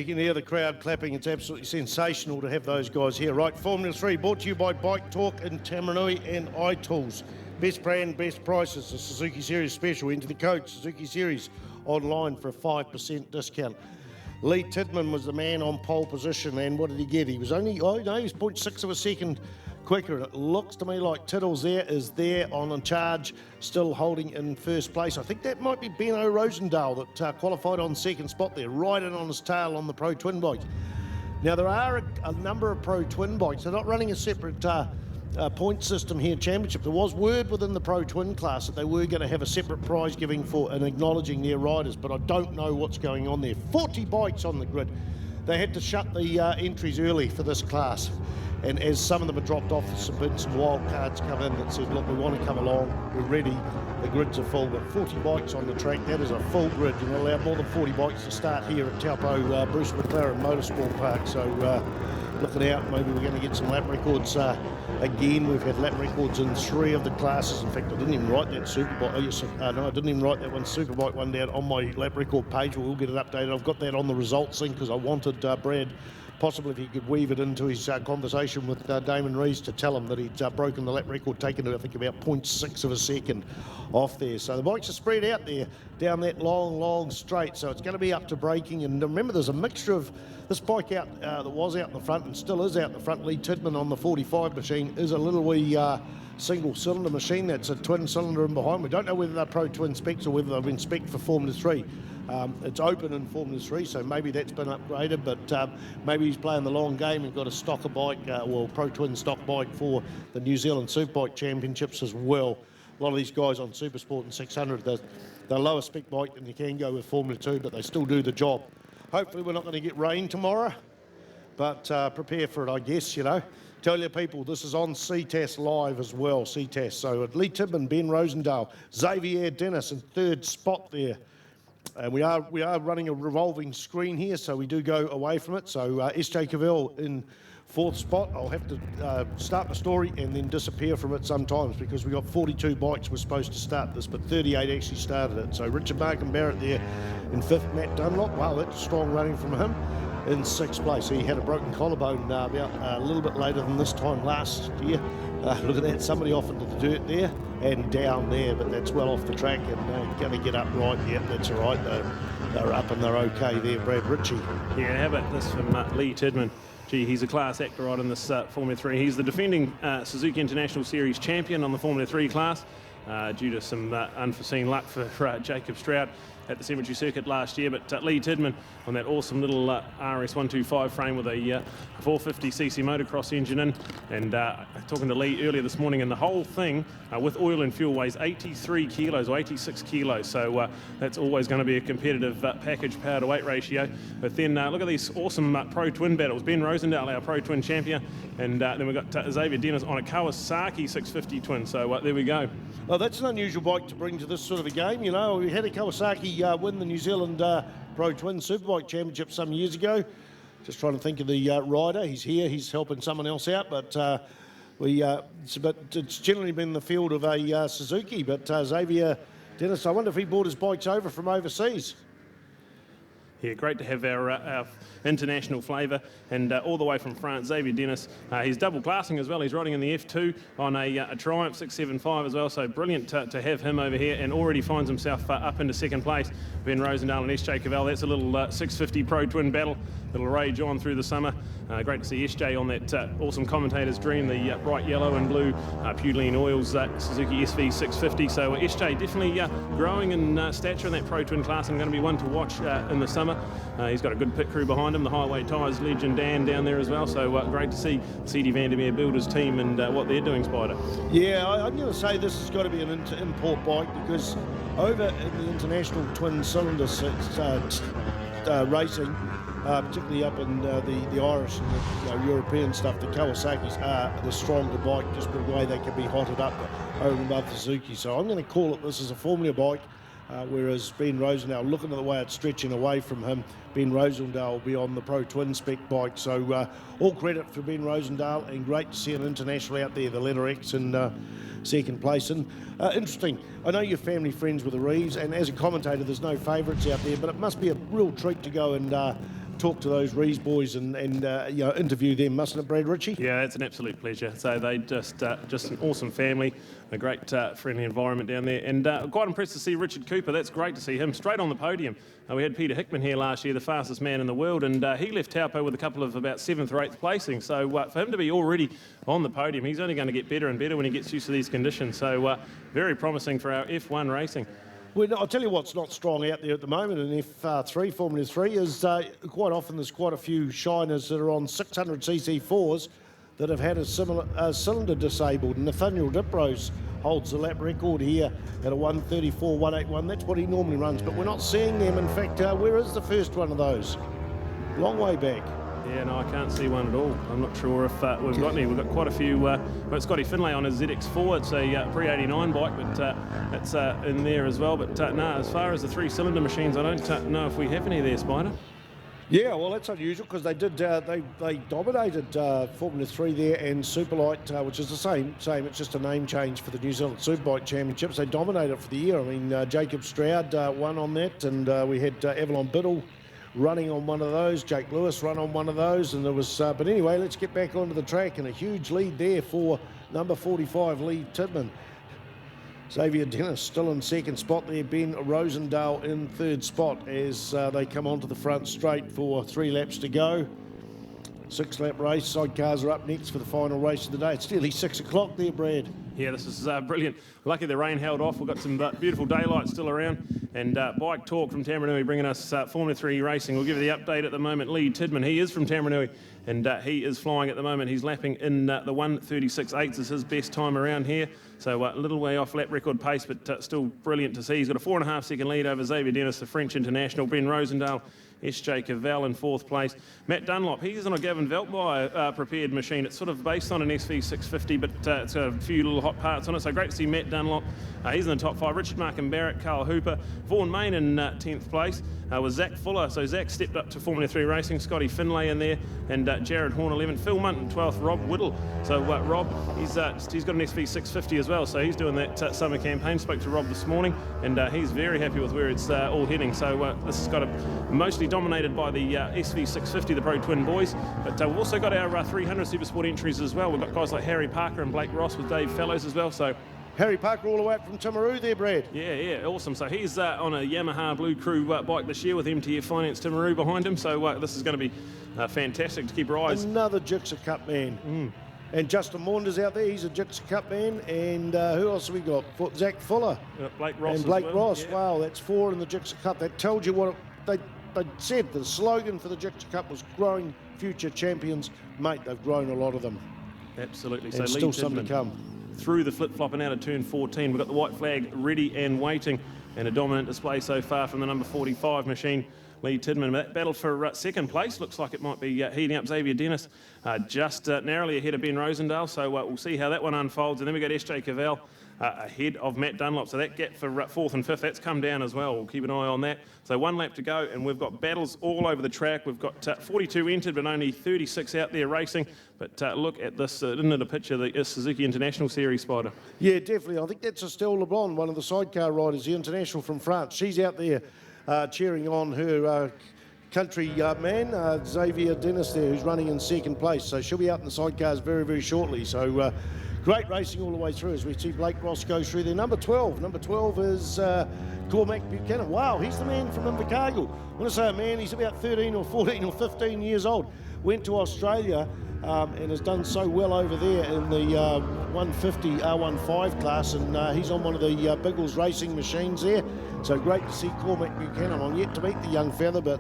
you can hear the crowd clapping. It's absolutely sensational to have those guys here. Right, Formula 3 brought to you by Bike Talk in Tamarui and iTools. Best brand, best prices. The Suzuki Series special. Enter the code Suzuki Series online for a 5% discount. Lee Tidman was the man on pole position, and what did he get? He was only, he was 0.6 of a second quicker, and it looks to me like Tiddles there is there on charge, still holding in first place. I think that might be Benno Rosendale that qualified on second spot there, right in on his tail on the Pro Twin bike. Now, there are a number of Pro Twin bikes. They're not running a separate point system here, championship. There was word within the Pro Twin class that they were going to have a separate prize giving for and acknowledging their riders, but I don't know what's going on there. 40 bikes on the grid. They had to shut the entries early for this class, and as some of them have dropped off, there's been some wild cards come in that said, look, we want to come along, we're ready, the grids are full. But 40 bikes on the track, that is a full grid. You're allowed more than 40 bikes to start here at Taupo Bruce McLaren Motorsport Park, so looking out, maybe we're going to get some lap records again. We've had lap records in 3 of the classes. In fact, I didn't even write that Superbike. No, I didn't even write that one Superbike one down on my lap record page. We'll get it updated. I've got that on the results thing because I wanted Brad, possibly if he could weave it into his conversation with Damon Rees, to tell him that he'd broken the lap record, taken it, I think, about 0.6 of a second off there. So the bikes are spread out there down that long straight, so it's going to be up to braking. And remember, there's a mixture of this bike out that was out in the front and still is out in the front. Lee Tidman on the 45 machine is a little wee single cylinder machine. That's a twin cylinder in behind. We don't know whether they're Pro Twin specs or whether they've been spec'd for Formula 3. It's open in Formula 3, so maybe that's been upgraded, but maybe he's playing the long game and got a stocker bike, Pro Twin stock bike for the New Zealand Superbike Championships as well. A lot of these guys on Supersport and 600, they're lower spec bike than you can go with Formula 2, but they still do the job. Hopefully we're not going to get rain tomorrow, but prepare for it, I guess, you know. Tell your people, this is on Ctas live as well, Ctas. So Lee Tidman, Ben Rosendale, Xavier Dennis in third spot there. And we are running a revolving screen here, so we do go away from it. So SJ Cavell in fourth spot. I'll have to start the story and then disappear from it sometimes because we got 42 bikes were supposed to start this, but 38 actually started it. So Richard Markham Barrett there in fifth. Matt Dunlop, wow, that's strong running from him, in sixth place. He had a broken collarbone about a little bit later than this time last year. Look at that, somebody off into the dirt there and down there, but that's well off the track and going to get up right. Yep, that's all right. They're up and they're okay there, Brad Ritchie. Yeah, how about this from Lee Tidman? Gee, he's a class actor right in this Formula 3. He's the defending Suzuki International Series champion on the Formula 3 class due to some unforeseen luck for Jacob Stroud at the Cemetery Circuit last year. But Lee Tidman on that awesome little RS125 frame with a 450cc motocross engine in. And talking to Lee earlier this morning, and the whole thing with oil and fuel weighs 83 kilos or 86 kilos. So that's always going to be a competitive package power to weight ratio. But then look at these awesome Pro Twin battles. Ben Rosendale, our Pro Twin champion. And then we've got Xavier Dennis on a Kawasaki 650 twin. So there we go. Well, that's an unusual bike to bring to this sort of a game. You know, we had a Kawasaki win the New Zealand Pro Twin Superbike Championship some years ago. Just trying to think of the rider. He's here. He's helping someone else out, but it's generally been the field of a Suzuki. But Xavier Dennis, I wonder if he brought his bikes over from overseas. Yeah, great to have our international flavour, and all the way from France, Xavier Dennis. He's double classing as well. He's riding in the F2 on a Triumph 675 as well, so brilliant to have him over here, and already finds himself up into second place. Ben Rosendale and SJ Cavell, that's a little 650 Pro Twin battle. It'll rage on through the summer. Great to see SJ on that awesome commentator's dream, the bright yellow and blue Puline Oils Suzuki SV 650. So SJ definitely growing in stature in that Pro Twin class, and going to be one to watch in the summer. He's got a good pit crew behind him, the Highway Tyres legend Dan down there as well. So great to see CD Vandermeer Builders team and what they're doing, Spider. Yeah, I'm going to say this has got to be an import bike, because over in the international twin cylinder racing, particularly up in the Irish and the European stuff, the Kawasaki's are the stronger bike, just by the way they can be hotted up over and above the Suzuki. So I'm going to call it this as a Formula bike, whereas Ben Rosendale, looking at the way it's stretching away from him, Ben Rosendale will be on the Pro Twin spec bike. So all credit for Ben Rosendale, and great to see an international out there, the letter X in second place. And interesting, I know you're family friends with the Reeves, and as a commentator there's no favourites out there, but it must be a real treat to go and talk to those Rees boys and you know, interview them, mustn't it, Brad Ritchie? Yeah, it's an absolute pleasure. So they just an awesome family, a great friendly environment down there, and quite impressed to see Richard Cooper. That's great to see him straight on the podium. We had Peter Hickman here last year, the fastest man in the world, and he left Taupo with a couple of about 7th or 8th placing. So for him to be already on the podium, he's only going to get better and better when he gets used to these conditions. So very promising for our F1 racing. Well, I'll tell you what's not strong out there at the moment in F3, Formula 3, is quite often there's quite a few shiners that are on 600cc4s that have had a similar cylinder disabled. Nathaniel Diprose holds the lap record here at a 1:34.181. That's what he normally runs, but we're not seeing them. In fact, where is the first one of those? Long way back. Yeah, no, I can't see one at all. I'm not sure if we've got any. We've got quite a few. We've got Scotty Finlay on his ZX4. It's a pre-89 bike, but it's in there as well. But no, as far as the 3-cylinder machines, I don't know if we have any there, Spider. Yeah, well, that's unusual because they did. They dominated Formula 3 there and Superlight, which is the same. It's just a name change for the New Zealand Superbike Championships. They dominated for the year. I mean, Jacob Stroud won on that, and we had Avalon Biddle running on one of those, Jake Lewis run on one of those, and there was, but anyway, let's get back onto the track, and a huge lead there for number 45, Lee Tidman. Xavier Dennis still in second spot there, Ben Rosendale in third spot as they come onto the front straight for 3 laps to go. 6-lap race, sidecars are up next for the final race of the day. It's nearly 6 o'clock there, Brad. Yeah, this is brilliant. Lucky the rain held off. We've got some beautiful daylight still around. And Bike Talk from Tamarunui bringing us Formula 3 racing. We'll give you the update at the moment. Lee Tidman, he is from Tamarunui, and he is flying at the moment. He's lapping in the 1:36.8 is his best time around here. So a little way off lap record pace, but still brilliant to see. He's got a 4.5 second lead over Xavier Dennis, the French international. Ben Rosendale, S.J. Cavell in 4th place. Matt Dunlop, he's on a Gavin Veltmeyer prepared machine. It's sort of based on an SV650, but it's got a few little hot parts on it. So great to see Matt Dunlop. He's in the top 5. Richard Markham Barrett, Carl Hooper, Vaughan Main in 10th place with Zach Fuller. So Zach stepped up to Formula 3 racing. Scotty Finlay in there, and Jared Horn 11th. Phil Munt in 12th. Rob Whittle. So Rob, he's got an SV650 as well. So he's doing that summer campaign. Spoke to Rob this morning, and he's very happy with where it's all heading. So this has got mostly dominated by the SV650, the Pro Twin boys, but we've also got our 300 Supersport entries as well. We've got guys like Harry Parker and Blake Ross with Dave Fellows as well. So Harry Parker all the way up from Timaru there, Brad. Yeah, awesome. So he's on a Yamaha Blue Crew bike this year with MTF Finance Timaru behind him. So this is going to be fantastic to keep your eyes. Another Gixxer Cup man. And Justin Maunders out there, he's a Gixxer Cup man. And who else have we got? Zach Fuller. Blake Ross. And Blake as well. Ross. Yeah. Wow, that's 4 in the Gixxer Cup. That tells you what they said. The slogan for the Gixxer Cup was growing future champions. Mate, they've grown a lot of them. Absolutely. And so still some to come. Through the flip-flop and out of turn 14. We've got the white flag ready and waiting, and a dominant display so far from the number 45 machine, Lee Tidman. That battle for second place looks like it might be heating up. Xavier Dennis just narrowly ahead of Ben Rosendale, so we'll see how that one unfolds. And then we got S.J. Cavell ahead of Matt Dunlop, so that gap for 4th and 5th, that's come down as well. We'll keep an eye on that. So 1 lap to go, and we've got battles all over the track. We've got 42 entered, but only 36 out there racing. But look at this, isn't it a picture of the Suzuki International Series, Spider? Yeah, definitely. I think that's Estelle Leblanc, one of the sidecar riders, the international from France. She's out there cheering on her country man, Xavier Dennis there, who's running in second place. So she'll be out in the sidecars very, very shortly. So great racing all the way through as we see Blake Ross go through there. Number 12 is Cormac Buchanan. Wow, he's the man from Invercargill. I want to say a man, he's about 13 or 14 or 15 years old. Went to Australia and has done so well over there in the 150 R15 class, and he's on one of the Biggles racing machines there. So great to see Cormac Buchanan. I'm yet to meet the young fella, but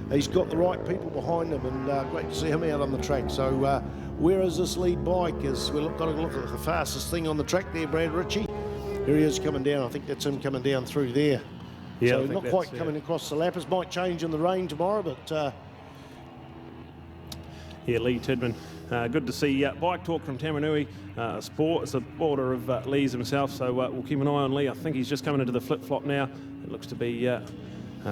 he's got the right people behind him, and great to see him out on the track. So where is this lead bike? We've got to look at the fastest thing on the track there, Brad Ritchie. Here he is coming down. I think that's him coming down through there. Yeah, so not quite coming across the lappers. Might change in the rain tomorrow, but yeah, Lee Tidman. Good to see Bike Talk from Tamarunui, a supporter of Lee's himself, so we'll keep an eye on Lee. I think he's just coming into the flip-flop now. It looks to be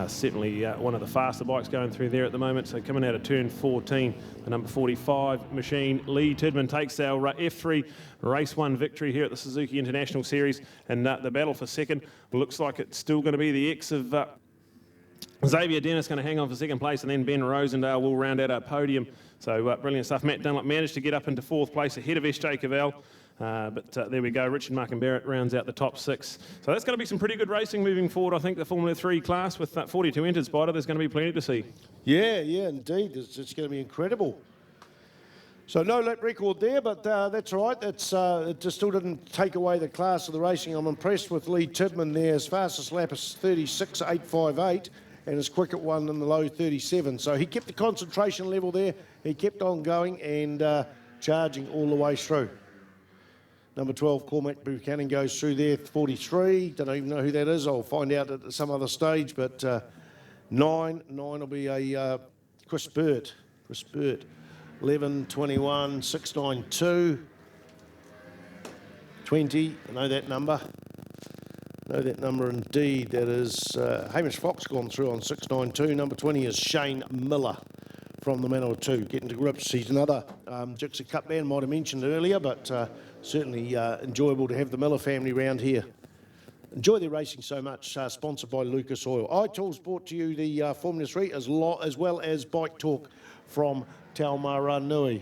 certainly one of the faster bikes going through there at the moment. So coming out of turn 14, the number 45 machine, Lee Tidman, takes our F3 Race 1 victory here at the Suzuki International Series. And the battle for second looks like it's still going to be the X of Xavier Dennis going to hang on for second place, and then Ben Rosendale will round out our podium. So brilliant stuff. Matt Dunlop managed to get up into fourth place ahead of SJ Cavell. But there we go. Richard Mark and Barrett rounds out the top 6. So that's going to be some pretty good racing moving forward. I think the Formula 3 class with 42 entered, Spider, there's going to be plenty to see. Yeah, indeed. It's going to be incredible. So no lap record there, but that's all right. It just still didn't take away the class of the racing. I'm impressed with Lee Tidman there. His fastest lap is 36.858 and his quick at one in the low 37. So he kept the concentration level there. He kept on going and charging all the way through. Number 12, Cormac Buchanan goes through there, 43. Don't even know who that is. I'll find out at some other stage. But 9 will be a Chris Burt. 11, 21, 692, 20. I know that number. Indeed. That is Hamish Fox gone through on 692. Number 20 is Shane Miller from the Manor 2. Getting to grips. He's another Gixxer Cup man, might have mentioned earlier, but certainly enjoyable to have the Miller family round here. Enjoy their racing so much. Sponsored by Lucas Oil. iTools brought to you the Formula 3 as well as Bike Talk from Taupo.